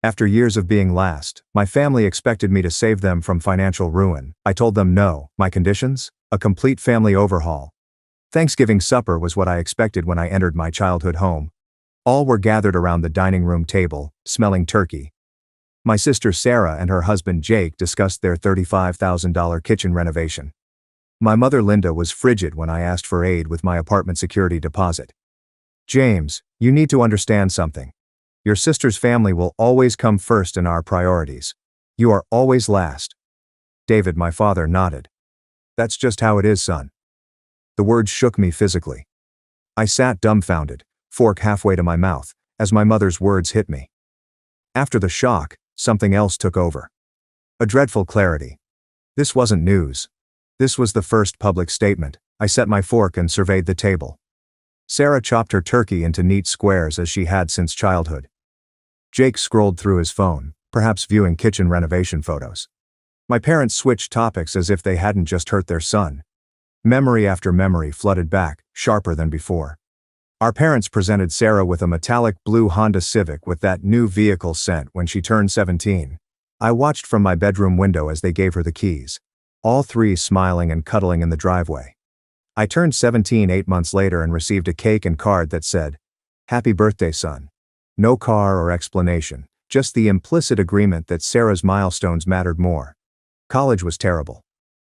After years of being last, my family expected me to save them from financial ruin. I told them no. My conditions? A complete family overhaul. Thanksgiving supper was what I expected when I entered my childhood home. All were gathered around the dining room table, smelling turkey. My sister Sarah and her husband Jake discussed their $35,000 kitchen renovation. My mother Linda was frigid when I asked for aid with my apartment security deposit. "James, you need to understand something. Your sister's family will always come first in our priorities. You are always last." David, my father, nodded. "That's just how it is, son." The words shook me physically. I sat dumbfounded, fork halfway to my mouth, as my mother's words hit me. After the shock, something else took over. A dreadful clarity. This wasn't news. This was the first public statement. I set my fork and surveyed the table. Sarah chopped her turkey into neat squares as she had since childhood. Jake scrolled through his phone, perhaps viewing kitchen renovation photos. My parents switched topics as if they hadn't just hurt their son. Memory after memory flooded back, sharper than before. Our parents presented Sarah with a metallic blue Honda Civic with that new vehicle scent when she turned 17. I watched from my bedroom window as they gave her the keys, all three smiling and cuddling in the driveway. I turned 17 8 months later and received a cake and card that said, "Happy birthday, son." No car or explanation, just the implicit agreement that Sarah's milestones mattered more. College was terrible.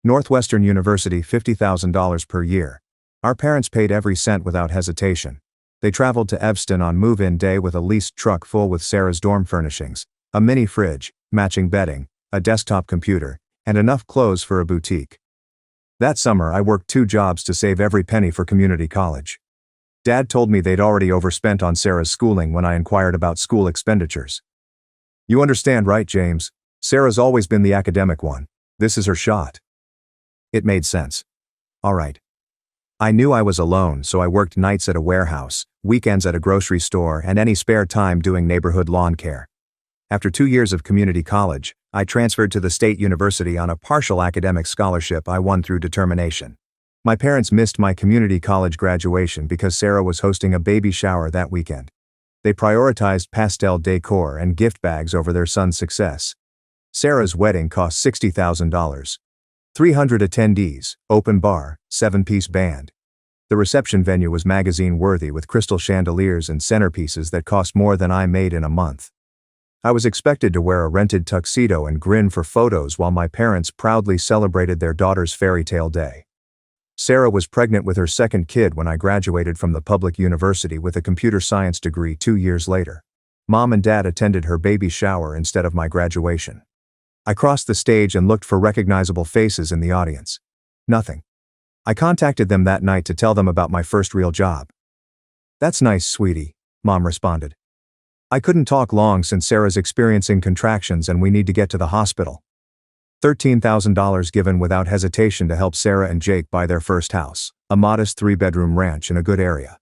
Northwestern University, $50,000 per year. Our parents paid every cent without hesitation. They traveled to Evanston on move-in day with a leased truck full with Sarah's dorm furnishings, a mini fridge, matching bedding, a desktop computer, and enough clothes for a boutique. That summer I worked 2 jobs to save every penny for community college. Dad told me they'd already overspent on Sarah's schooling when I inquired about school expenditures. "You understand, right, James? Sarah's always been the academic one. This is her shot." It made sense. All right. I knew I was alone, so I worked nights at a warehouse, weekends at a grocery store, and any spare time doing neighborhood lawn care. After 2 years of community college, I transferred to the state university on a partial academic scholarship I won through determination. My parents missed my community college graduation because Sarah was hosting a baby shower that weekend. They prioritized pastel decor and gift bags over their son's success. Sarah's wedding cost $60,000. 300 attendees, open bar, 7-piece band. The reception venue was magazine-worthy with crystal chandeliers and centerpieces that cost more than I made in a month. I was expected to wear a rented tuxedo and grin for photos while my parents proudly celebrated their daughter's fairy tale day. Sarah was pregnant with her second kid when I graduated from the public university with a computer science degree 2 years later. Mom and Dad attended her baby shower instead of my graduation. I crossed the stage and looked for recognizable faces in the audience. Nothing. I contacted them that night to tell them about my first real job. "That's nice, sweetie," Mom responded. "I couldn't talk long since Sarah's experiencing contractions and we need to get to the hospital." $13,000 given without hesitation to help Sarah and Jake buy their first house, a modest 3-bedroom ranch in a good area.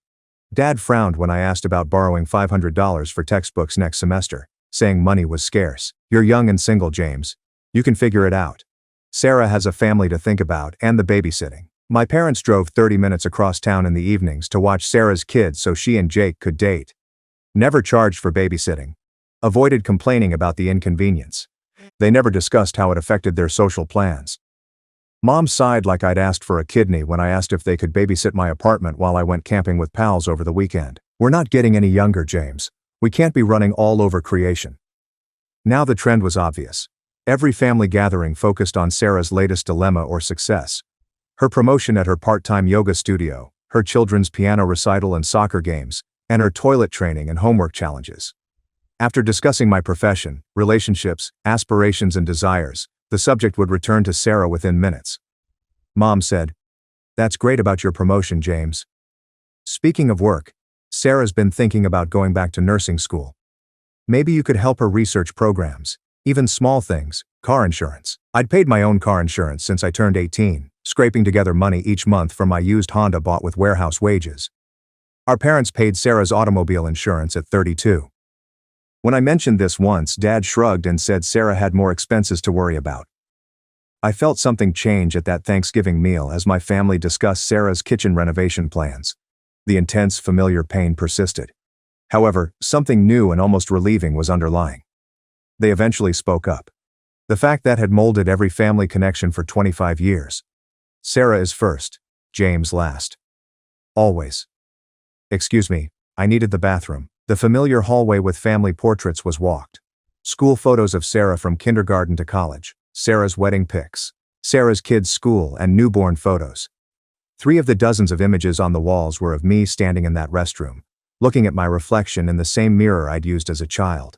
Dad frowned when I asked about borrowing $500 for textbooks next semester, saying money was scarce. "You're young and single, James. You can figure it out. Sarah has a family to think about and the babysitting." My parents drove 30 minutes across town in the evenings to watch Sarah's kids so she and Jake could date. Never charged for babysitting. Avoided complaining about the inconvenience. They never discussed how it affected their social plans. Mom sighed like I'd asked for a kidney when I asked if they could babysit my apartment while I went camping with pals over the weekend. "We're not getting any younger, James. We can't be running all over creation." Now the trend was obvious. Every family gathering focused on Sarah's latest dilemma or success. Her promotion at her part-time yoga studio, her children's piano recital and soccer games, and her toilet training and homework challenges. After discussing my profession, relationships, aspirations and desires, the subject would return to Sarah within minutes. Mom said, "That's great about your promotion, James. Speaking of work, Sarah's been thinking about going back to nursing school. Maybe you could help her research programs, even small things, car insurance." I'd paid my own car insurance since I turned 18, scraping together money each month from my used Honda bought with warehouse wages. Our parents paid Sarah's automobile insurance at 32. When I mentioned this once, Dad shrugged and said Sarah had more expenses to worry about. I felt something change at that Thanksgiving meal as my family discussed Sarah's kitchen renovation plans. The intense, familiar pain persisted. However, something new and almost relieving was underlying. They eventually spoke up. The fact that had molded every family connection for 25 years. Sarah is first, James last. Always. Excuse me, I needed the bathroom. The familiar hallway with family portraits was walked. School photos of Sarah from kindergarten to college, Sarah's wedding pics, Sarah's kids' school and newborn photos. 3 of the dozens of images on the walls were of me standing in that restroom, looking at my reflection in the same mirror I'd used as a child.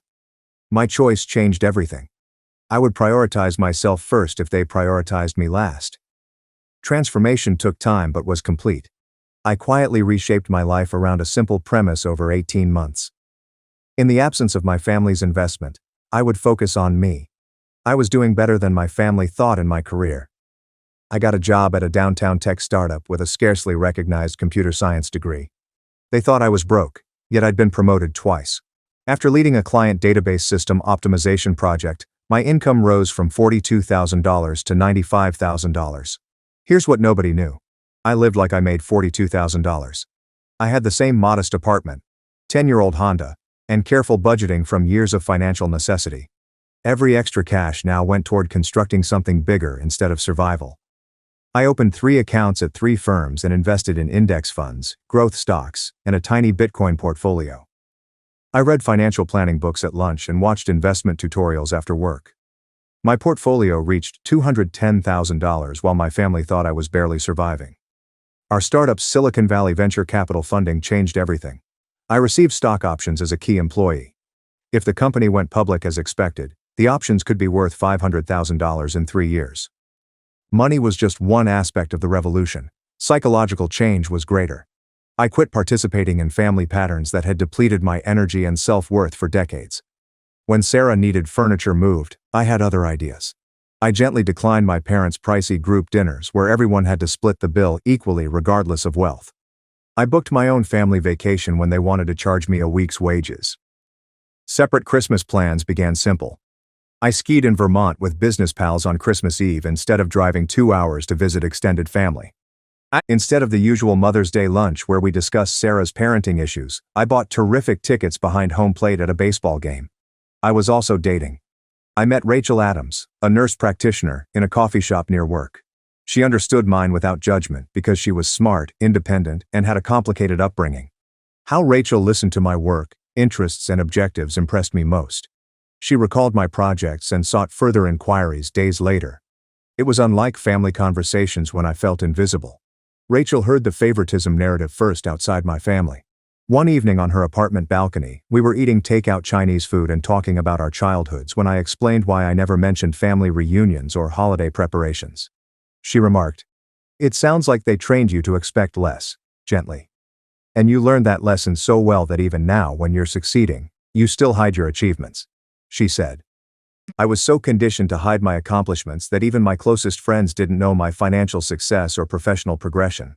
My choice changed everything. I would prioritize myself first if they prioritized me last. Transformation took time but was complete. I quietly reshaped my life around a simple premise over 18 months. In the absence of my family's investment, I would focus on me. I was doing better than my family thought in my career. I got a job at a downtown tech startup with a scarcely recognized computer science degree. They thought I was broke, yet I'd been promoted twice. After leading a client database system optimization project, my income rose from $42,000 to $95,000. Here's what nobody knew. I lived like I made $42,000. I had the same modest apartment, 10-year-old Honda, and careful budgeting from years of financial necessity. Every extra cash now went toward constructing something bigger instead of survival. I opened 3 accounts at 3 firms and invested in index funds, growth stocks, and a tiny Bitcoin portfolio. I read financial planning books at lunch and watched investment tutorials after work. My portfolio reached $210,000 while my family thought I was barely surviving. Our startup's Silicon Valley venture capital funding changed everything. I received stock options as a key employee. If the company went public as expected, the options could be worth $500,000 in 3 years. Money was just one aspect of the revolution. Psychological change was greater. I quit participating in family patterns that had depleted my energy and self-worth for decades. When Sarah needed furniture moved, I had other ideas. I gently declined my parents' pricey group dinners where everyone had to split the bill equally regardless of wealth. I booked my own family vacation when they wanted to charge me a week's wages. Separate Christmas plans began simple. I skied in Vermont with business pals on Christmas Eve instead of driving 2 hours to visit extended family. Instead of the usual Mother's Day lunch where we discussed Sarah's parenting issues, I bought terrific tickets behind home plate at a baseball game. I was also dating. I met Rachel Adams, a nurse practitioner, in a coffee shop near work. She understood mine without judgment because she was smart, independent, and had a complicated upbringing. How Rachel listened to my work, interests, and objectives impressed me most. She recalled my projects and sought further inquiries days later. It was unlike family conversations when I felt invisible. Rachel heard the favoritism narrative first outside my family. One evening on her apartment balcony, we were eating takeout Chinese food and talking about our childhoods when I explained why I never mentioned family reunions or holiday preparations. She remarked, "It sounds like they trained you to expect less," gently. "And you learned that lesson so well that even now, when you're succeeding, you still hide your achievements," she said. I was so conditioned to hide my accomplishments that even my closest friends didn't know my financial success or professional progression.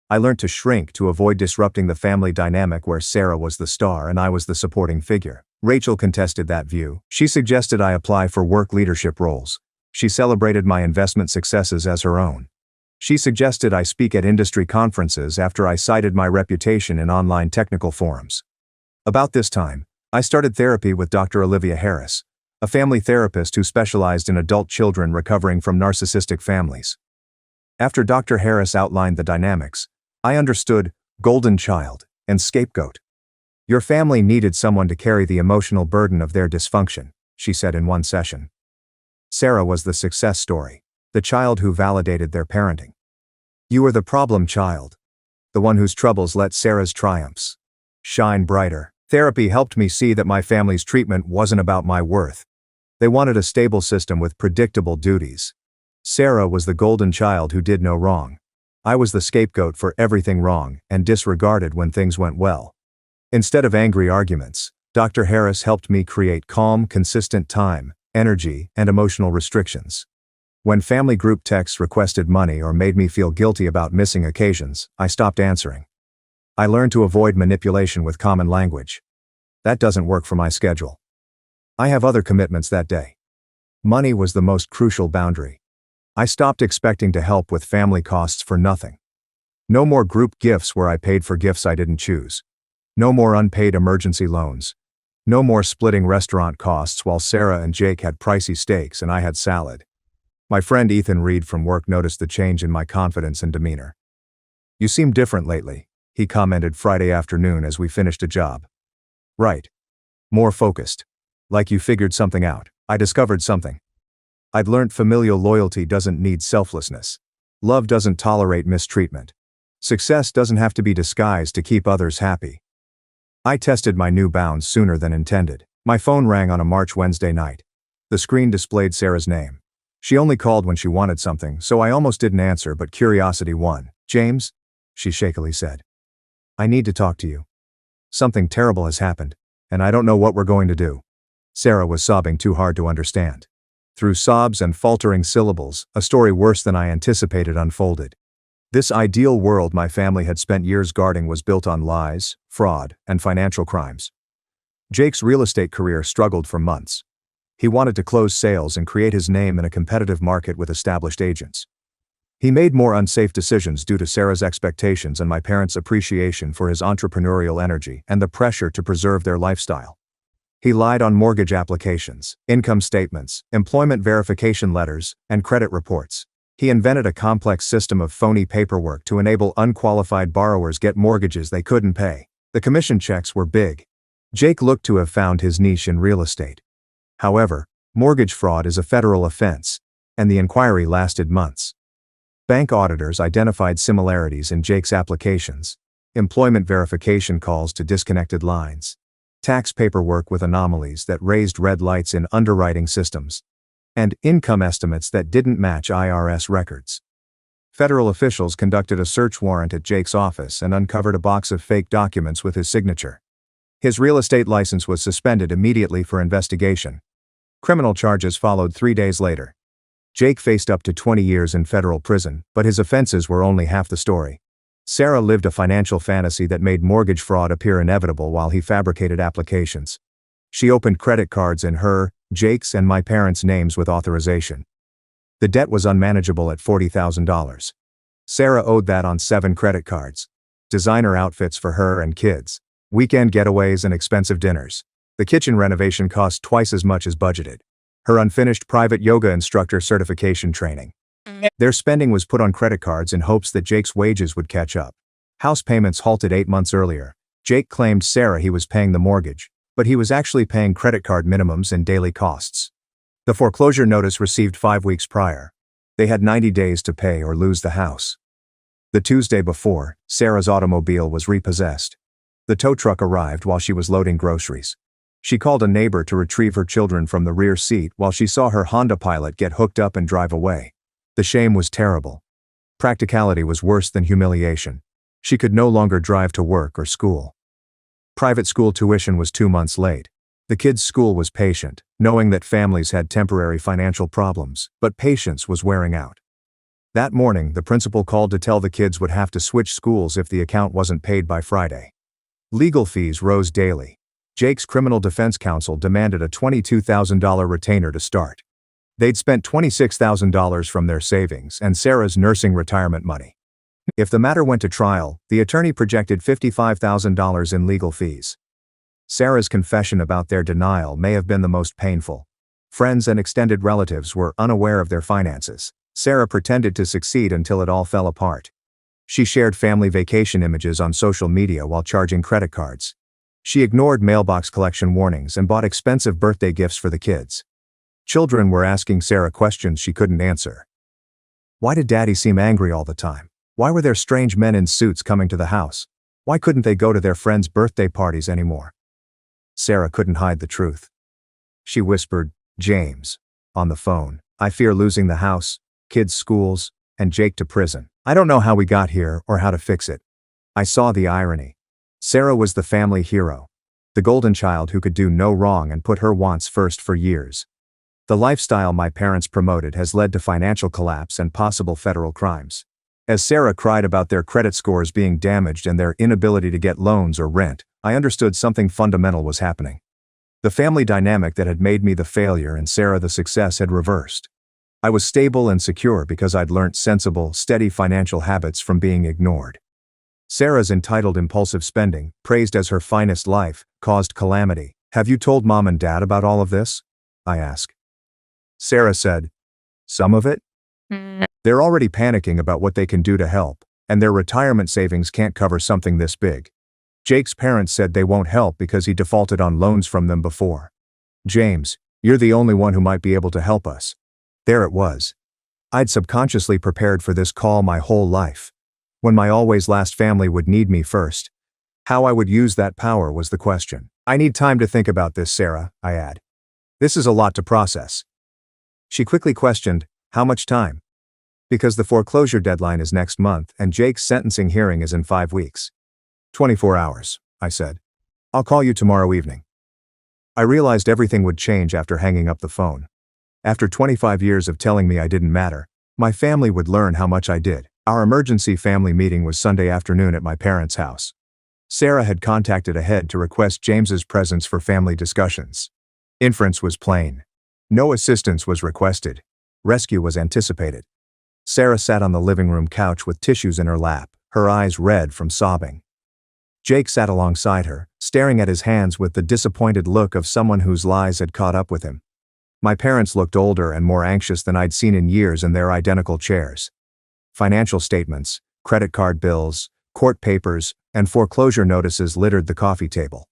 I learned to shrink to avoid disrupting the family dynamic where Sarah was the star and I was the supporting figure. Rachel contested that view. She suggested I apply for work leadership roles. She celebrated my investment successes as her own. She suggested I speak at industry conferences after I cited my reputation in online technical forums. About this time, I started therapy with Dr. Olivia Harris, a family therapist who specialized in adult children recovering from narcissistic families. After Dr. Harris outlined the dynamics, I understood golden child and scapegoat. Your family needed someone to carry the emotional burden of their dysfunction, she said in one session. Sarah was the success story, the child who validated their parenting. You were the problem child, the one whose troubles let Sarah's triumphs shine brighter. Therapy helped me see that my family's treatment wasn't about my worth. They wanted a stable system with predictable duties. Sarah was the golden child who did no wrong. I was the scapegoat for everything wrong and disregarded when things went well. Instead of angry arguments, Dr. Harris helped me create calm, consistent time, energy, and emotional restrictions. When family group texts requested money or made me feel guilty about missing occasions, I stopped answering. I learned to avoid manipulation with common language. That doesn't work for my schedule. I have other commitments that day. Money was the most crucial boundary. I stopped expecting to help with family costs for nothing. No more group gifts where I paid for gifts I didn't choose. No more unpaid emergency loans. No more splitting restaurant costs while Sarah and Jake had pricey steaks and I had salad. My friend Ethan Reed from work noticed the change in my confidence and demeanor. "You seem different lately," he commented Friday afternoon as we finished a job. "Right. More focused. Like you figured something out." I discovered something. I'd learned familial loyalty doesn't need selflessness. Love doesn't tolerate mistreatment. Success doesn't have to be disguised to keep others happy. I tested my new bounds sooner than intended. My phone rang on a March Wednesday night. The screen displayed Sarah's name. She only called when she wanted something, so I almost didn't answer, but curiosity won. "James," she shakily said. "I need to talk to you. Something terrible has happened, and I don't know what we're going to do." Sarah was sobbing too hard to understand. Through sobs and faltering syllables, a story worse than I anticipated unfolded. This ideal world my family had spent years guarding was built on lies, fraud, and financial crimes. Jake's real estate career struggled for months. He wanted to close sales and create his name in a competitive market with established agents. He made more unsafe decisions due to Sarah's expectations and my parents' appreciation for his entrepreneurial energy and the pressure to preserve their lifestyle. He lied on mortgage applications, income statements, employment verification letters, and credit reports. He invented a complex system of phony paperwork to enable unqualified borrowers get mortgages they couldn't pay. The commission checks were big. Jake looked to have found his niche in real estate. However, mortgage fraud is a federal offense, and the inquiry lasted months. Bank auditors identified similarities in Jake's applications, employment verification calls to disconnected lines, tax paperwork with anomalies that raised red lights in underwriting systems, and income estimates that didn't match IRS records. Federal officials conducted a search warrant at Jake's office and uncovered a box of fake documents with his signature. His real estate license was suspended immediately for investigation. Criminal charges followed 3 days later. Jake faced up to 20 years in federal prison, but his offenses were only half the story. Sarah lived a financial fantasy that made mortgage fraud appear inevitable while he fabricated applications. She opened credit cards in her, Jake's, and my parents' names with authorization. The debt was unmanageable at $40,000. Sarah owed that on 7 credit cards. Designer outfits for her and kids. Weekend getaways and expensive dinners. The kitchen renovation cost twice as much as budgeted. Her unfinished private yoga instructor certification training. Their spending was put on credit cards in hopes that Jake's wages would catch up. House payments halted 8 months earlier. Jake claimed Sarah he was paying the mortgage, but he was actually paying credit card minimums and daily costs. The foreclosure notice received 5 weeks prior. They had 90 days to pay or lose the house. The Tuesday before, Sarah's automobile was repossessed. The tow truck arrived while she was loading groceries. She called a neighbor to retrieve her children from the rear seat while she saw her Honda Pilot get hooked up and drive away. The shame was terrible. Practicality was worse than humiliation. She could no longer drive to work or school. Private school tuition was 2 months late. The kids' school was patient, knowing that families had temporary financial problems, but patience was wearing out. That morning, the principal called to tell the kids would have to switch schools if the account wasn't paid by Friday. Legal fees rose daily. Jake's criminal defense counsel demanded a $22,000 retainer to start. They'd spent $26,000 from their savings and Sarah's nursing retirement money. If the matter went to trial, the attorney projected $55,000 in legal fees. Sarah's confession about their denial may have been the most painful. Friends and extended relatives were unaware of their finances. Sarah pretended to succeed until it all fell apart. She shared family vacation images on social media while charging credit cards. She ignored mailbox collection warnings and bought expensive birthday gifts for the kids. Children were asking Sarah questions she couldn't answer. Why did Daddy seem angry all the time? Why were there strange men in suits coming to the house? Why couldn't they go to their friends' birthday parties anymore? Sarah couldn't hide the truth. She whispered, "James," on the phone, "I fear losing the house, kids' schools, and Jake to prison. I don't know how we got here or how to fix it." I saw the irony. Sarah was the family hero, the golden child who could do no wrong and put her wants first for years. The lifestyle my parents promoted has led to financial collapse and possible federal crimes. As Sarah cried about their credit scores being damaged and their inability to get loans or rent, I understood something fundamental was happening. The family dynamic that had made me the failure and Sarah the success had reversed. I was stable and secure because I'd learnt sensible, steady financial habits from being ignored. Sarah's entitled impulsive spending, praised as her finest life, caused calamity. Have you told Mom and Dad about all of this? I asked. Sarah said, some of it? They're already panicking about what they can do to help, and their retirement savings can't cover something this big. Jake's parents said they won't help because he defaulted on loans from them before. James, you're the only one who might be able to help us. There it was. I'd subconsciously prepared for this call my whole life. When my always last family would need me first. How I would use that power was the question. I need time to think about this, Sarah, I add. This is a lot to process. She quickly questioned, how much time? Because the foreclosure deadline is next month and Jake's sentencing hearing is in 5 weeks. 24 hours, I said. I'll call you tomorrow evening. I realized everything would change after hanging up the phone. After 25 years of telling me I didn't matter, my family would learn how much I did. Our emergency family meeting was Sunday afternoon at my parents' house. Sarah had contacted ahead to request James's presence for family discussions. Inference was plain. No assistance was requested. Rescue was anticipated. Sarah sat on the living room couch with tissues in her lap, her eyes red from sobbing. Jake sat alongside her, staring at his hands with the disappointed look of someone whose lies had caught up with him. My parents looked older and more anxious than I'd seen in years in their identical chairs. Financial statements, credit card bills, court papers, and foreclosure notices littered the coffee table.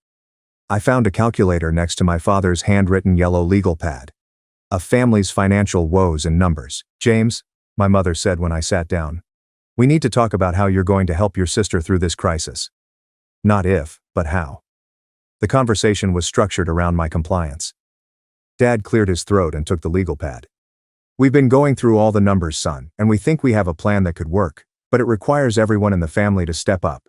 I found a calculator next to my father's handwritten yellow legal pad. A family's financial woes in numbers. James, my mother said when I sat down, we need to talk about how you're going to help your sister through this crisis. Not if, but how. The conversation was structured around my compliance. Dad cleared his throat and took the legal pad. We've been going through all the numbers, son, and we think we have a plan that could work, but it requires everyone in the family to step up.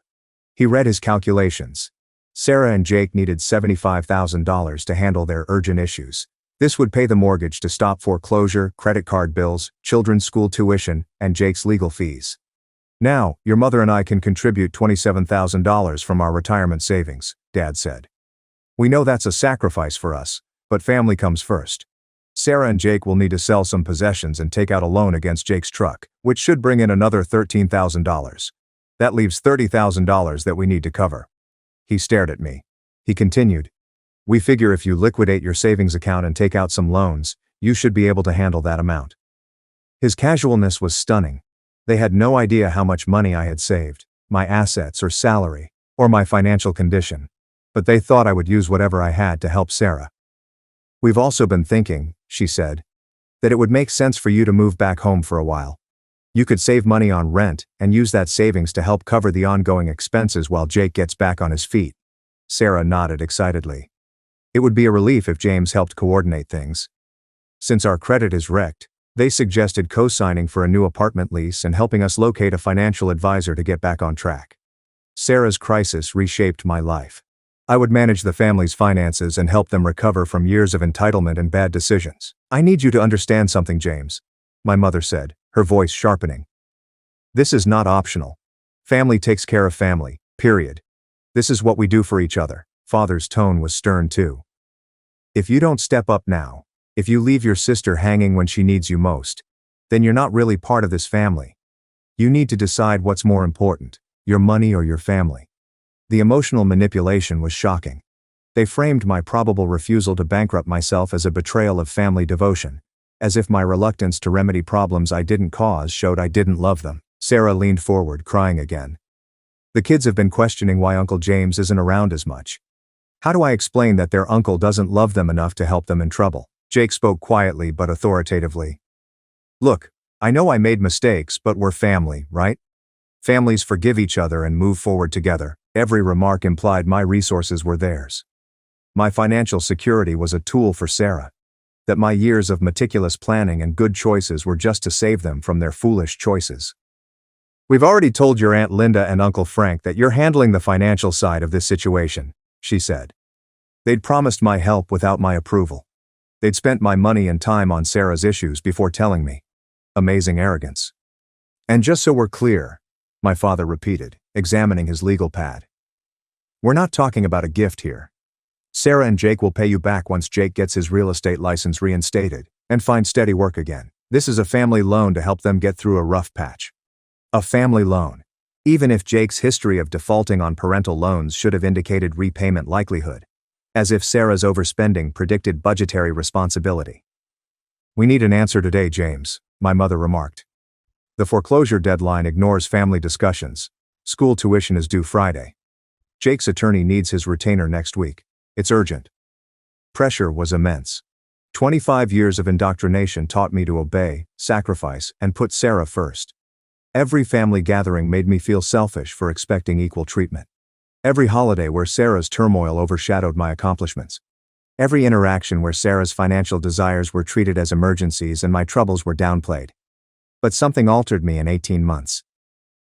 He read his calculations. Sarah and Jake needed $75,000 to handle their urgent issues. This would pay the mortgage to stop foreclosure, credit card bills, children's school tuition, and Jake's legal fees. Now, your mother and I can contribute $27,000 from our retirement savings, Dad said. We know that's a sacrifice for us, but family comes first. Sarah and Jake will need to sell some possessions and take out a loan against Jake's truck, which should bring in another $13,000. That leaves $30,000 that we need to cover. He stared at me. He continued, we figure if you liquidate your savings account and take out some loans, you should be able to handle that amount. His casualness was stunning. They had no idea how much money I had saved, my assets or salary, or my financial condition. But they thought I would use whatever I had to help Sarah. We've also been thinking, she said, that it would make sense for you to move back home for a while. You could save money on rent and use that savings to help cover the ongoing expenses while Jake gets back on his feet. Sarah nodded excitedly. It would be a relief if James helped coordinate things. Since our credit is wrecked, they suggested co-signing for a new apartment lease and helping us locate a financial advisor to get back on track. Sarah's crisis reshaped my life. I would manage the family's finances and help them recover from years of entitlement and bad decisions. I need you to understand something, James, my mother said, her voice sharpening. This is not optional. Family takes care of family, period. This is what we do for each other. Father's tone was stern too. If you don't step up now, if you leave your sister hanging when she needs you most, then you're not really part of this family. You need to decide what's more important, your money or your family. The emotional manipulation was shocking. They framed my probable refusal to bankrupt myself as a betrayal of family devotion, as if my reluctance to remedy problems I didn't cause showed I didn't love them. Sarah leaned forward, crying again. The kids have been questioning why Uncle James isn't around as much. How do I explain that their uncle doesn't love them enough to help them in trouble? Jake spoke quietly but authoritatively. Look, I know I made mistakes, but we're family, right? Families forgive each other and move forward together. Every remark implied my resources were theirs. My financial security was a tool for Sarah. That my years of meticulous planning and good choices were just to save them from their foolish choices. We've already told your Aunt Linda and Uncle Frank that you're handling the financial side of this situation, she said. They'd promised my help without my approval. They'd spent my money and time on Sarah's issues before telling me. Amazing arrogance. And just so we're clear, my father repeated, examining his legal pad. We're not talking about a gift here. Sarah and Jake will pay you back once Jake gets his real estate license reinstated and finds steady work again. This is a family loan to help them get through a rough patch. A family loan. Even if Jake's history of defaulting on parental loans should have indicated repayment likelihood. As if Sarah's overspending predicted budgetary responsibility. "We need an answer today, James," my mother remarked. "The foreclosure deadline ignores family discussions. School tuition is due Friday. Jake's attorney needs his retainer next week. It's urgent." Pressure was immense. 25 years of indoctrination taught me to obey, sacrifice, and put Sarah first. Every family gathering made me feel selfish for expecting equal treatment. Every holiday where Sarah's turmoil overshadowed my accomplishments. Every interaction where Sarah's financial desires were treated as emergencies and my troubles were downplayed. But something altered me in 18 months.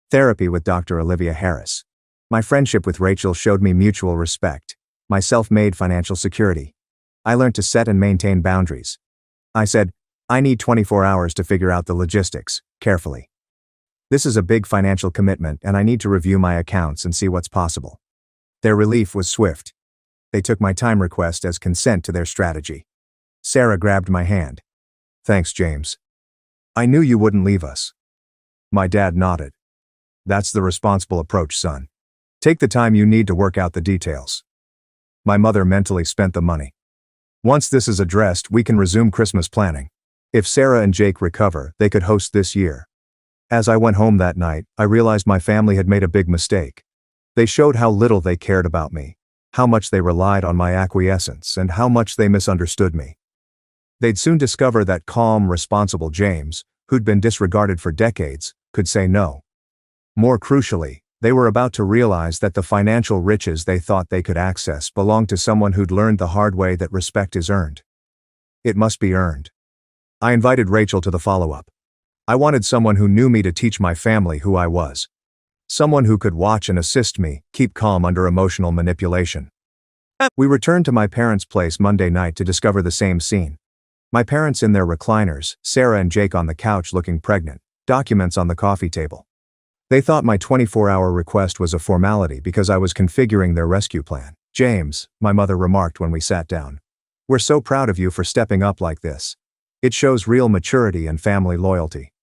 Therapy with Dr. Olivia Harris. My friendship with Rachel showed me mutual respect, my self-made financial security. I learned to set and maintain boundaries. I said, "I need 24 hours to figure out the logistics, carefully. This is a big financial commitment and I need to review my accounts and see what's possible." Their relief was swift. They took my time request as consent to their strategy. Sarah grabbed my hand. "Thanks, James. I knew you wouldn't leave us." My dad nodded. "That's the responsible approach, son. Take the time you need to work out the details." My mother mentally spent the money. "Once this is addressed, we can resume Christmas planning. If Sarah and Jake recover, they could host this year." As I went home that night, I realized my family had made a big mistake. They showed how little they cared about me, how much they relied on my acquiescence, and how much they misunderstood me. They'd soon discover that calm, responsible James, who'd been disregarded for decades, could say no. More crucially, they were about to realize that the financial riches they thought they could access belonged to someone who'd learned the hard way that respect is earned. It must be earned. I invited Rachel to the follow-up. I wanted someone who knew me to teach my family who I was. Someone who could watch and assist me, keep calm under emotional manipulation. We returned to my parents' place Monday night to discover the same scene. My parents in their recliners, Sarah and Jake on the couch looking pregnant, documents on the coffee table. They thought my 24-hour request was a formality because I was configuring their rescue plan. "James," my mother remarked when we sat down, "we're so proud of you for stepping up like this. It shows real maturity and family loyalty."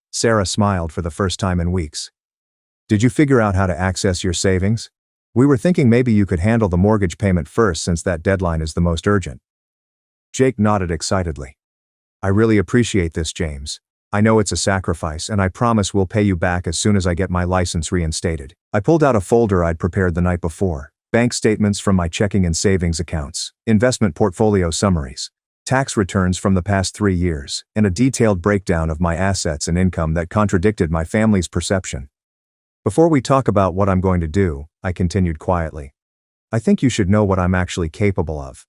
Sarah smiled for the first time in weeks. "Did you figure out how to access your savings? We were thinking maybe you could handle the mortgage payment first since that deadline is the most urgent." Jake nodded excitedly. "I really appreciate this, James. I know it's a sacrifice and I promise we'll pay you back as soon as I get my license reinstated." I pulled out a folder I'd prepared the night before, bank statements from my checking and savings accounts, investment portfolio summaries, tax returns from the past 3 years, and a detailed breakdown of my assets and income that contradicted my family's perception. "Before we talk about what I'm going to do," I continued quietly, "I think you should know what I'm actually capable of."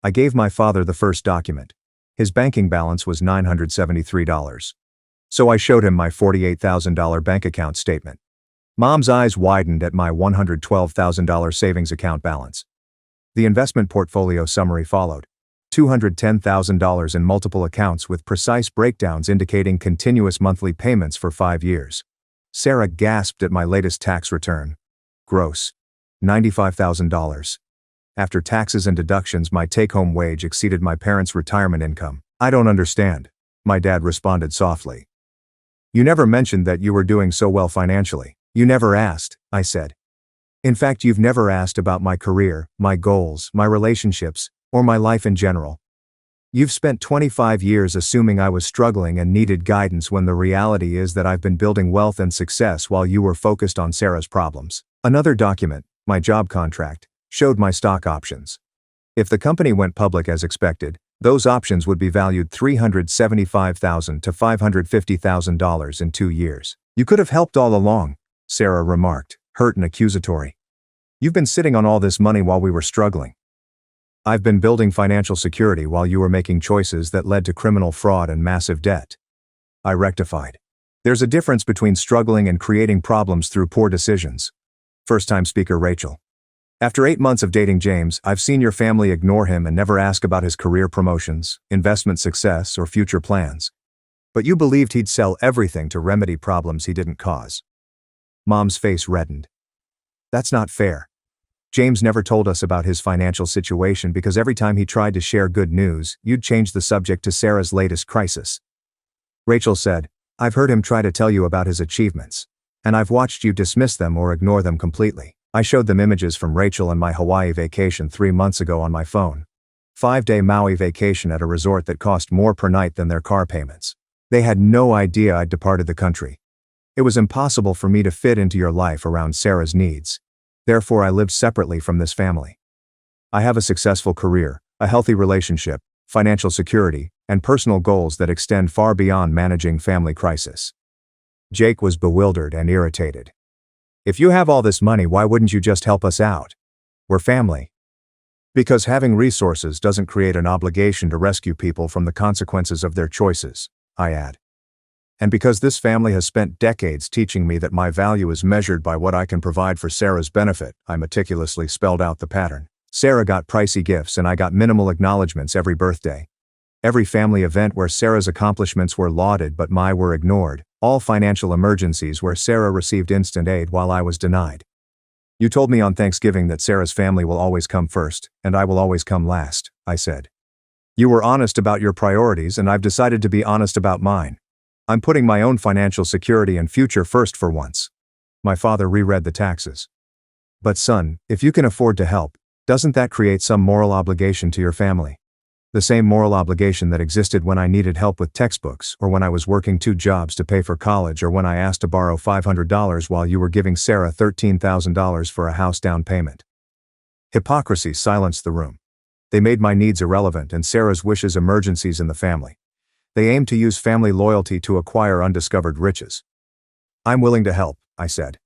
I gave my father the first document. His banking balance was $973. So I showed him my $48,000 bank account statement. Mom's eyes widened at my $112,000 savings account balance. The investment portfolio summary followed. $210,000 in multiple accounts with precise breakdowns indicating continuous monthly payments for 5 years. Sarah gasped at my latest tax return. Gross. $95,000. After taxes and deductions, my take-home wage exceeded my parents' retirement income. "I don't understand," my dad responded softly. "You never mentioned that you were doing so well financially." "You never asked," I said. "In fact, you've never asked about my career, my goals, my relationships, or my life in general. You've spent 25 years assuming I was struggling and needed guidance when the reality is that I've been building wealth and success while you were focused on Sarah's problems." Another document, my job contract, showed my stock options. If the company went public as expected, those options would be valued $375,000 to $550,000 in 2 years. "You could have helped all along," Sarah remarked, hurt and accusatory. "You've been sitting on all this money while we were struggling." "I've been building financial security while you were making choices that led to criminal fraud and massive debt," I rectified. "There's a difference between struggling and creating problems through poor decisions." First-time speaker Rachel. "After 8 months of dating James, I've seen your family ignore him and never ask about his career promotions, investment success, or future plans. But you believed he'd sell everything to remedy problems he didn't cause." Mom's face reddened. "That's not fair. James never told us about his financial situation because every time he tried to share good news, you'd change the subject to Sarah's latest crisis." Rachel said, "I've heard him try to tell you about his achievements, and I've watched you dismiss them or ignore them completely. I showed them images from Rachel and my Hawaii vacation 3 months ago on my phone. 5-day Maui vacation at a resort that cost more per night than their car payments. They had no idea I'd departed the country. It was impossible for me to fit into your life around Sarah's needs. Therefore, I lived separately from this family. I have a successful career, a healthy relationship, financial security, and personal goals that extend far beyond managing family crisis. Jake was bewildered and irritated. If you have all this money, why wouldn't you just help us out? We're family. Because having resources doesn't create an obligation to rescue people from the consequences of their choices, I add. And because this family has spent decades teaching me that my value is measured by what I can provide for Sarah's benefit, I meticulously spelled out the pattern. Sarah got pricey gifts and I got minimal acknowledgments every birthday. Every family event where Sarah's accomplishments were lauded but mine were ignored. All financial emergencies where Sarah received instant aid while I was denied. You told me on Thanksgiving that Sarah's family will always come first, and I will always come last, I said. You were honest about your priorities and I've decided to be honest about mine. I'm putting my own financial security and future first for once. My father reread the taxes. But son, if you can afford to help, doesn't that create some moral obligation to your family? The same moral obligation that existed when I needed help with textbooks, or when I was working 2 jobs to pay for college, or when I asked to borrow $500 while you were giving Sarah $13,000 for a house down payment. Hypocrisy silenced the room. They made my needs irrelevant and Sarah's wishes emergencies in the family. They aimed to use family loyalty to acquire undiscovered riches. I'm willing to help, I said.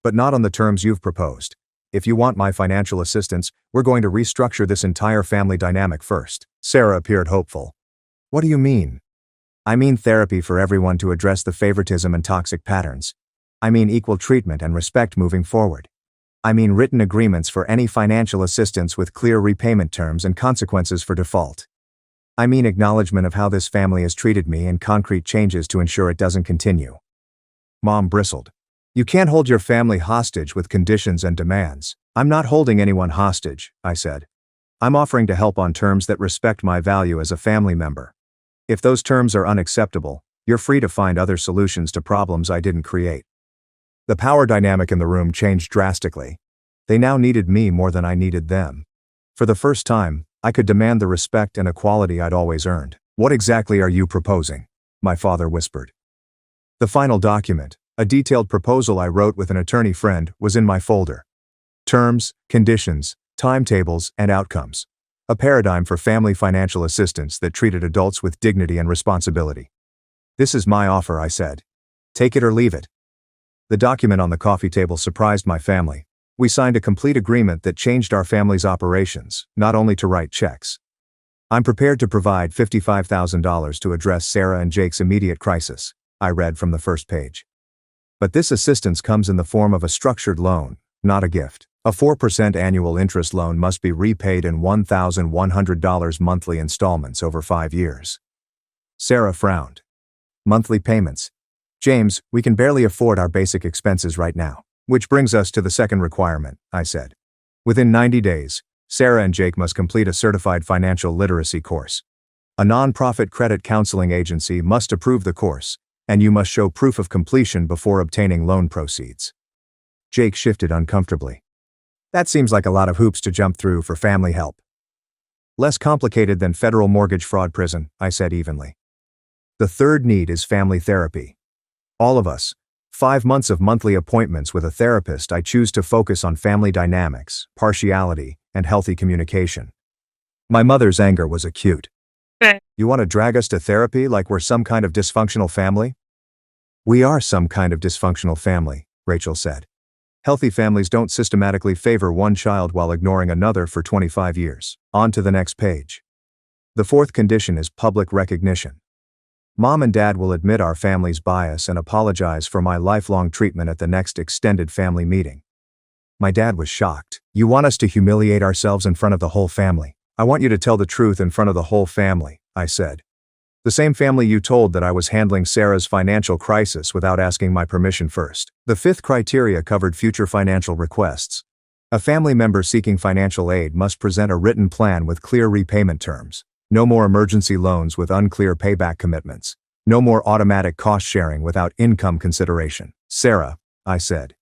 But not on the terms you've proposed. If you want my financial assistance, we're going to restructure this entire family dynamic first. Sarah appeared hopeful. What do you mean? I mean therapy for everyone to address the favoritism and toxic patterns. I mean equal treatment and respect moving forward. I mean written agreements for any financial assistance with clear repayment terms and consequences for default. I mean acknowledgement of how this family has treated me and concrete changes to ensure it doesn't continue. Mom bristled. You can't hold your family hostage with conditions and demands. I'm not holding anyone hostage, I said. I'm offering to help on terms that respect my value as a family member. If those terms are unacceptable, you're free to find other solutions to problems I didn't create. The power dynamic in the room changed drastically. They now needed me more than I needed them. For the first time, I could demand the respect and equality I'd always earned. What exactly are you proposing? My father whispered. The final document, a detailed proposal I wrote with an attorney friend, was in my folder. Terms, conditions, timetables, and outcomes. A paradigm for family financial assistance that treated adults with dignity and responsibility. This is my offer, I said. Take it or leave it. The document on the coffee table surprised my family. We signed a complete agreement that changed our family's operations, not only to write checks. I'm prepared to provide $55,000 to address Sarah and Jake's immediate crisis, I read from the first page. But this assistance comes in the form of a structured loan, not a gift. A 4% annual interest loan must be repaid in $1,100 monthly installments over 5 years. Sarah frowned. Monthly payments. James, we can barely afford our basic expenses right now. Which brings us to the second requirement, I said. Within 90 days, Sarah and Jake must complete a certified financial literacy course. A non-profit credit counseling agency must approve the course, and you must show proof of completion before obtaining loan proceeds. Jake shifted uncomfortably. That seems like a lot of hoops to jump through for family help. Less complicated than federal mortgage fraud prison, I said evenly. The third need is family therapy. All of us. 5 months of monthly appointments with a therapist. I choose to focus on family dynamics, partiality, and healthy communication. My mother's anger was acute. You want to drag us to therapy like we're some kind of dysfunctional family? We are some kind of dysfunctional family, Rachel said. Healthy families don't systematically favor one child while ignoring another for 25 years. On to the next page. The fourth condition is public recognition. Mom and Dad will admit our family's bias and apologize for my lifelong treatment at the next extended family meeting. My dad was shocked. You want us to humiliate ourselves in front of the whole family? I want you to tell the truth in front of the whole family, I said. The same family you told that I was handling Sarah's financial crisis without asking my permission first. The fifth criteria covered future financial requests. A family member seeking financial aid must present a written plan with clear repayment terms. No more emergency loans with unclear payback commitments. No more automatic cost sharing without income consideration. Sarah, I said.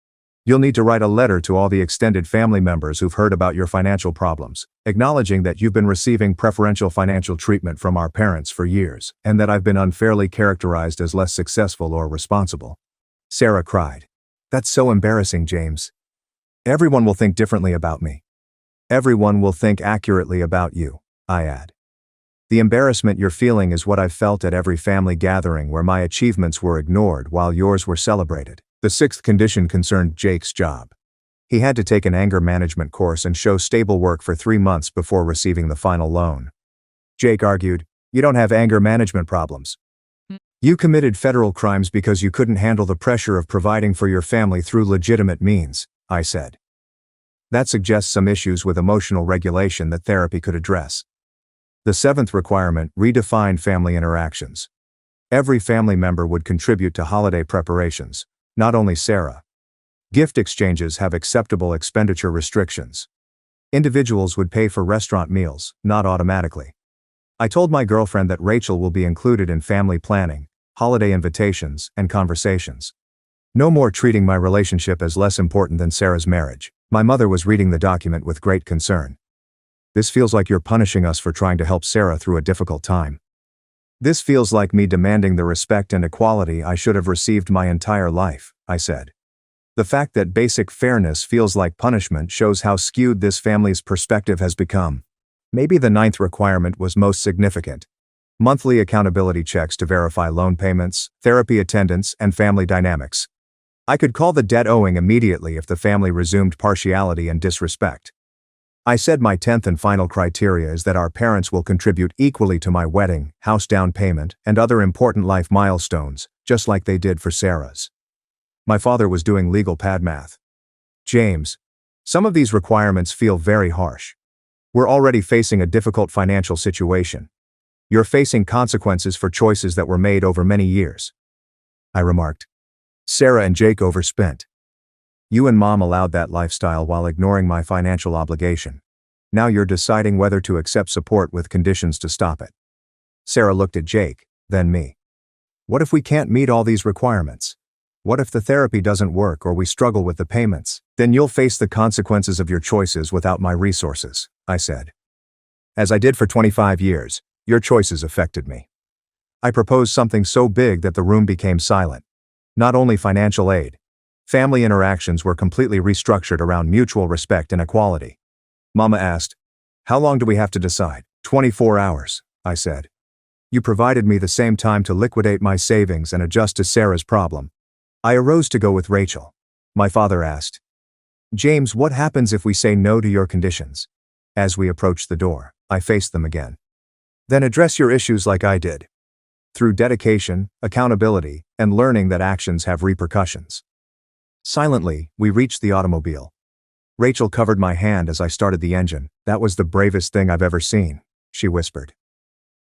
You'll need to write a letter to all the extended family members who've heard about your financial problems, acknowledging that you've been receiving preferential financial treatment from our parents for years, and that I've been unfairly characterized as less successful or responsible." Sarah cried. "That's so embarrassing, James. Everyone will think differently about me." "Everyone will think accurately about you," I add. "The embarrassment you're feeling is what I've felt at every family gathering where my achievements were ignored while yours were celebrated." The sixth condition concerned Jake's job. He had to take an anger management course and show stable work for 3 months before receiving the final loan. Jake argued, "You don't have anger management problems. You committed federal crimes because you couldn't handle the pressure of providing for your family through legitimate means," I said. "That suggests some issues with emotional regulation that therapy could address." The seventh requirement redefined family interactions. Every family member would contribute to holiday preparations, not only Sarah. Gift exchanges have acceptable expenditure restrictions. Individuals would pay for restaurant meals, not automatically. I told my girlfriend that Rachel will be included in family planning, holiday invitations, and conversations. No more treating my relationship as less important than Sarah's marriage. My mother was reading the document with great concern. "This feels like you're punishing us for trying to help Sarah through a difficult time. This feels like me demanding the respect and equality I should have received my entire life," I said. The fact that basic fairness feels like punishment shows how skewed this family's perspective has become. Maybe the ninth requirement was most significant. Monthly accountability checks to verify loan payments, therapy attendance, and family dynamics. I could call the debt owing immediately if the family resumed partiality and disrespect. I said my 10th and final criteria is that our parents will contribute equally to my wedding, house down payment, and other important life milestones, just like they did for Sarah's. My father was doing legal pad math. "James, some of these requirements feel very harsh. We're already facing a difficult financial situation. You're facing consequences for choices that were made over many years," I remarked. "Sarah and Jake overspent. You and Mom allowed that lifestyle while ignoring my financial obligation. Now you're deciding whether to accept support with conditions to stop it." Sarah looked at Jake, then me. "What if we can't meet all these requirements? What if the therapy doesn't work or we struggle with the payments? Then you'll face the consequences of your choices without my resources," I said. "As I did for 25 years, your choices affected me." I proposed something so big that the room became silent. Not only financial aid. Family interactions were completely restructured around mutual respect and equality. Mama asked, "How long do we have to decide?" 24 hours, I said. "You provided me the same time to liquidate my savings and adjust to Sarah's problem." I arose to go with Rachel. My father asked, "James, what happens if we say no to your conditions?" As we approached the door, I faced them again. "Then address your issues like I did. Through dedication, accountability, and learning that actions have repercussions." Silently, we reached the automobile. Rachel covered my hand as I started the engine. "That was the bravest thing I've ever seen," she whispered.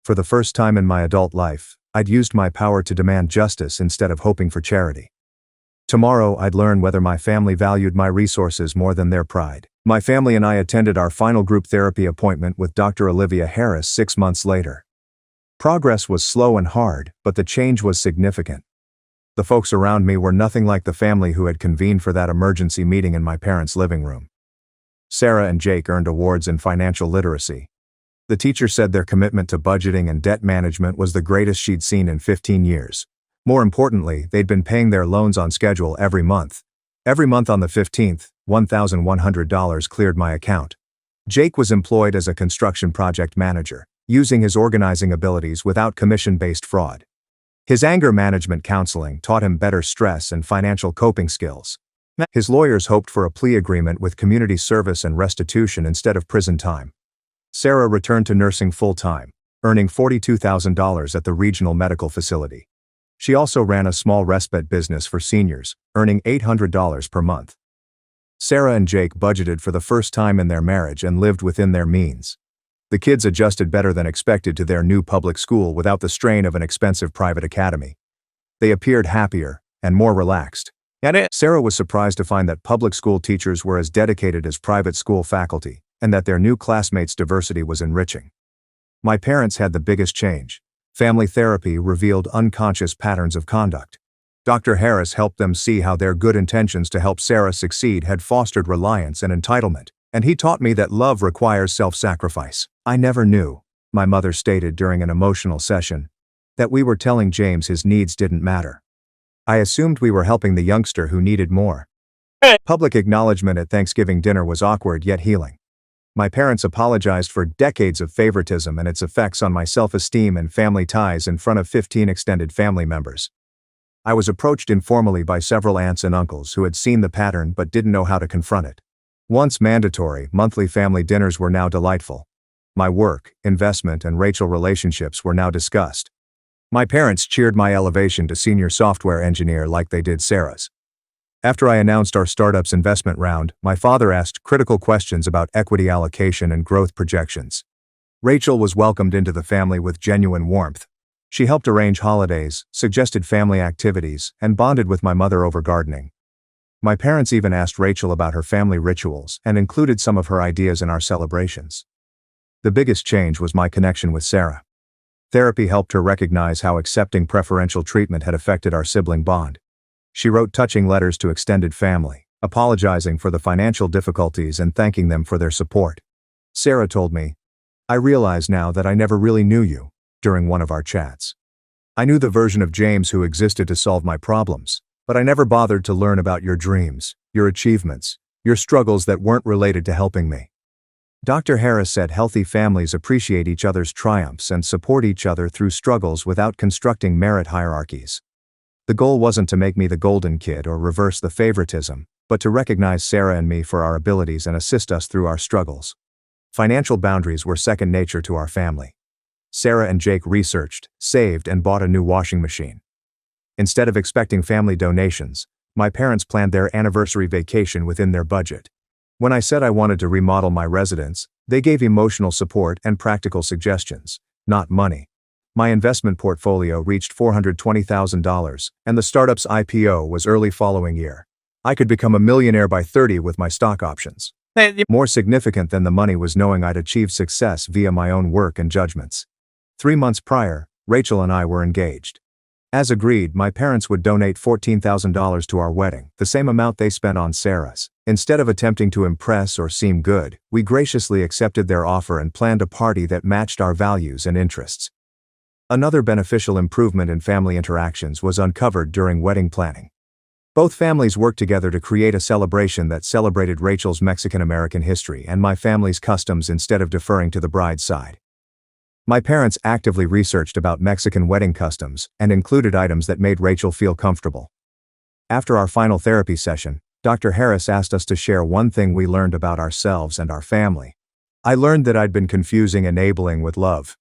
For the first time in my adult life, I'd used my power to demand justice instead of hoping for charity. Tomorrow I'd learn whether my family valued my resources more than their pride. My family and I attended our final group therapy appointment with Dr. Olivia Harris 6 months later. Progress was slow and hard, but the change was significant. The folks around me were nothing like the family who had convened for that emergency meeting in my parents' living room. Sarah and Jake earned awards in financial literacy. The teacher said their commitment to budgeting and debt management was the greatest she'd seen in 15 years. More importantly, they'd been paying their loans on schedule every month. Every month on the 15th, $1,100 cleared my account. Jake was employed as a construction project manager, using his organizing abilities without commission-based fraud. His anger management counseling taught him better stress and financial coping skills. His lawyers hoped for a plea agreement with community service and restitution instead of prison time. Sarah returned to nursing full-time, earning $42,000 at the regional medical facility. She also ran a small respite business for seniors, earning $800 per month. Sarah and Jake budgeted for the first time in their marriage and lived within their means. The kids adjusted better than expected to their new public school without the strain of an expensive private academy. They appeared happier and more relaxed. Sarah was surprised to find that public school teachers were as dedicated as private school faculty, and that their new classmates' diversity was enriching. My parents had the biggest change. Family therapy revealed unconscious patterns of conduct. Dr. Harris helped them see how their good intentions to help Sarah succeed had fostered reliance and entitlement, and he taught me that love requires self-sacrifice. I never knew, my mother stated during an emotional session, that we were telling James his needs didn't matter. I assumed we were helping the youngster who needed more. Public acknowledgement at Thanksgiving dinner was awkward yet healing. My parents apologized for decades of favoritism and its effects on my self-esteem and family ties in front of 15 extended family members. I was approached informally by several aunts and uncles who had seen the pattern but didn't know how to confront it. Once mandatory, monthly family dinners were now delightful. My work, investment, and Rachel relationships were now discussed. My parents cheered my elevation to senior software engineer like they did Sarah's. After I announced our startup's investment round, my father asked critical questions about equity allocation and growth projections. Rachel was welcomed into the family with genuine warmth. She helped arrange holidays, suggested family activities, and bonded with my mother over gardening. My parents even asked Rachel about her family rituals and included some of her ideas in our celebrations. The biggest change was my connection with Sarah. Therapy helped her recognize how accepting preferential treatment had affected our sibling bond. She wrote touching letters to extended family, apologizing for the financial difficulties and thanking them for their support. Sarah told me, "I realize now that I never really knew you," during one of our chats. "I knew the version of James who existed to solve my problems, but I never bothered to learn about your dreams, your achievements, your struggles that weren't related to helping me." Dr. Harris said healthy families appreciate each other's triumphs and support each other through struggles without constructing merit hierarchies. The goal wasn't to make me the golden kid or reverse the favoritism, but to recognize Sarah and me for our abilities and assist us through our struggles. Financial boundaries were second nature to our family. Sarah and Jake researched, saved, and bought a new washing machine. Instead of expecting family donations, my parents planned their anniversary vacation within their budget. When I said I wanted to remodel my residence, they gave emotional support and practical suggestions, not money. My investment portfolio reached $420,000, and the startup's IPO was early following year. I could become a millionaire by 30 with my stock options. More significant than the money was knowing I'd achieved success via my own work and judgments. 3 months prior, Rachel and I were engaged. As agreed, my parents would donate $14,000 to our wedding, the same amount they spent on Sarah's. Instead of attempting to impress or seem good, we graciously accepted their offer and planned a party that matched our values and interests. Another beneficial improvement in family interactions was uncovered during wedding planning. Both families worked together to create a celebration that celebrated Rachel's Mexican-American history and my family's customs instead of deferring to the bride's side. My parents actively researched about Mexican wedding customs and included items that made Rachel feel comfortable. After our final therapy session, Dr. Harris asked us to share one thing we learned about ourselves and our family. "I learned that I'd been confusing enabling with love,"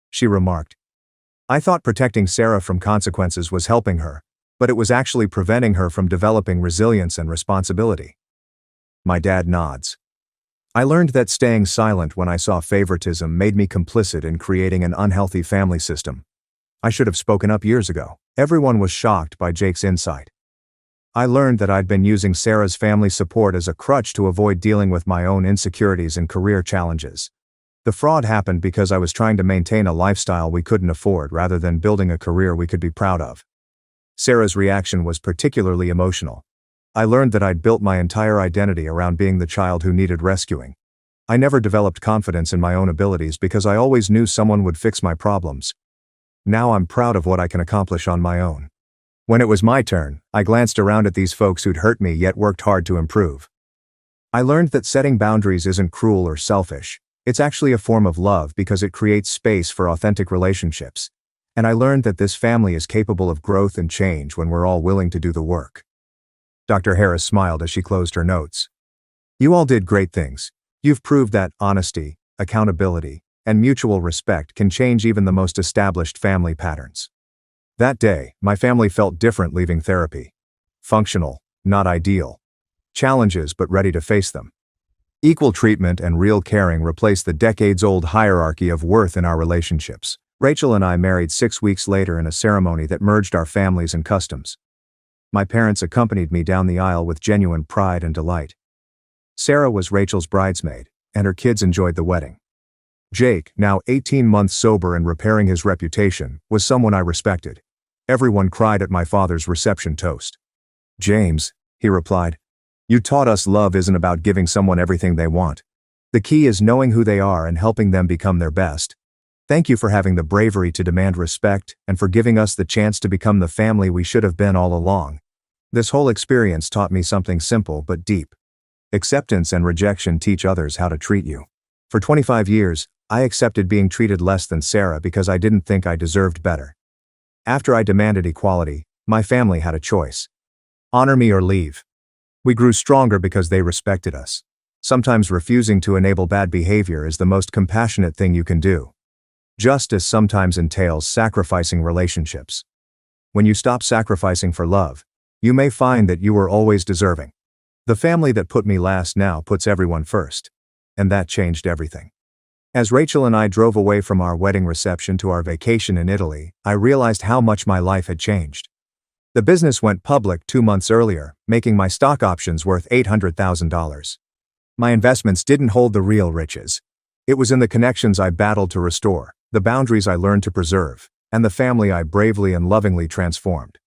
she remarked. "I thought protecting Sarah from consequences was helping her, but it was actually preventing her from developing resilience and responsibility." My dad nods. "I learned that staying silent when I saw favoritism made me complicit in creating an unhealthy family system. I should have spoken up years ago." Everyone was shocked by Jake's insight. "I learned that I'd been using Sarah's family support as a crutch to avoid dealing with my own insecurities and career challenges. The fraud happened because I was trying to maintain a lifestyle we couldn't afford rather than building a career we could be proud of." Sarah's reaction was particularly emotional. "I learned that I'd built my entire identity around being the child who needed rescuing. I never developed confidence in my own abilities because I always knew someone would fix my problems. Now I'm proud of what I can accomplish on my own." When it was my turn, I glanced around at these folks who'd hurt me yet worked hard to improve. "I learned that setting boundaries isn't cruel or selfish. It's actually a form of love because it creates space for authentic relationships. And I learned that this family is capable of growth and change when we're all willing to do the work." Dr. Harris smiled as she closed her notes. "You all did great things. You've proved that honesty, accountability, and mutual respect can change even the most established family patterns." That day, my family felt different leaving therapy. Functional, not ideal. Challenges but ready to face them. Equal treatment and real caring replaced the decades-old hierarchy of worth in our relationships. Rachel and I married 6 weeks later in a ceremony that merged our families and customs. My parents accompanied me down the aisle with genuine pride and delight. Sarah was Rachel's bridesmaid, and her kids enjoyed the wedding. Jake, now 18 months sober and repairing his reputation, was someone I respected. Everyone cried at my father's reception toast. "James," he replied, "you taught us love isn't about giving someone everything they want. The key is knowing who they are and helping them become their best. Thank you for having the bravery to demand respect and for giving us the chance to become the family we should have been all along." This whole experience taught me something simple but deep. Acceptance and rejection teach others how to treat you. For 25 years, I accepted being treated less than Sarah because I didn't think I deserved better. After I demanded equality, my family had a choice. Honor me or leave. We grew stronger because they respected us. Sometimes refusing to enable bad behavior is the most compassionate thing you can do. Justice sometimes entails sacrificing relationships. When you stop sacrificing for love, you may find that you were always deserving. The family that put me last now puts everyone first. And that changed everything. As Rachel and I drove away from our wedding reception to our vacation in Italy, I realized how much my life had changed. The business went public 2 months earlier, making my stock options worth $800,000. My investments didn't hold the real riches. It was in the connections I battled to restore, the boundaries I learned to preserve, and the family I bravely and lovingly transformed.